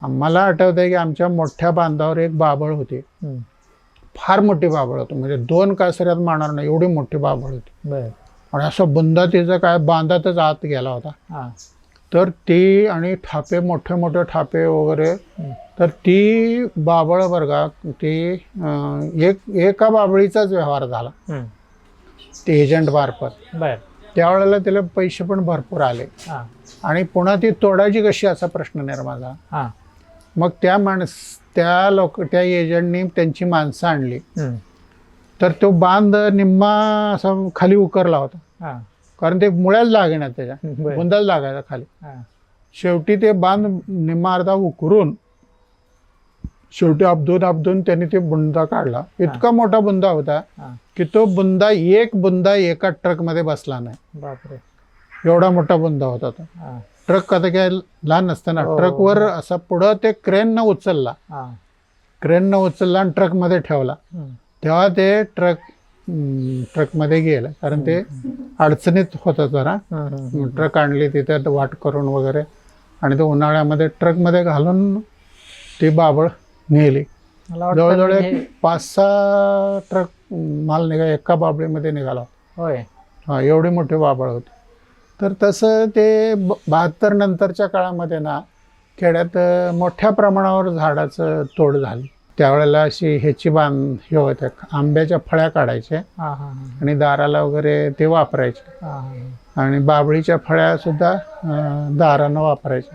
मला आठवतंय की आमच्या मोठ्या बांधावर एक बाबळ होती. फार मोठी बाबळ होती, म्हणजे 2 कासऱ्यात मारणार नाही एवढी मोठी बाबळ होती. आणि असं बुंदा तिचा काय बांधातच आत गेला होता. तर ती आणि ठापे मोठे मोठे ठापे वगैरे. तर ती बाबळ बरं ती एका बाबळीचाच व्यवहार झाला ते एजंट मार्फत. त्यावेळेला त्याला पैसे पण भरपूर आले आणि पुन्हा ती तोडायची कशी असा प्रश्न निर्माण झाला. मग त्या एजंटनी त्यांची माणसं आणली. तर तो बांध निम्मा असा खाली उकरला होता, कारण ते मुळ्याच लागेना, त्याच्या बुंदाच लागायचा खाली. शेवटी ते बांध निम्मा अर्धा उकरून शेवटी अपदून त्यांनी ते बुंदा काढला. इतका मोठा बुंदा होता की तो एक बुंदा एका ट्रक मध्ये बसला नाही. बापरे, एवढा मोठा बुंदा होता तो. ट्रक आता काय लहान नसताना ट्रकवर असा पुढं ते क्रेननं उचलला आणि ट्रक मध्ये ठेवला. तेव्हा ते ट्रक मध्ये गेलं, कारण ते अडचणीत होतं जरा. ट्रक आणली तिथे वाट करून वगैरे, आणि ते उन्हाळ्यामध्ये ट्रक मध्ये घालून ती बाबळ नेली. जवळजवळ 5-6 ट्रक माल एका बाबळीमध्ये निघाला. हा, एवढी मोठी बाबळ होती. तर तसं ते 72 नंतरच्या काळामध्ये ना खेड्यात मोठ्या प्रमाणावर झाडाचं तोड झाली. त्यावेळेला अशी ह्याची हे होत्या, आंब्याच्या फळ्या काढायचे आणि दाराला वगैरे ते वापरायचे, आणि बाबळीच्या फळ्या सुद्धा दारानं वापरायचे.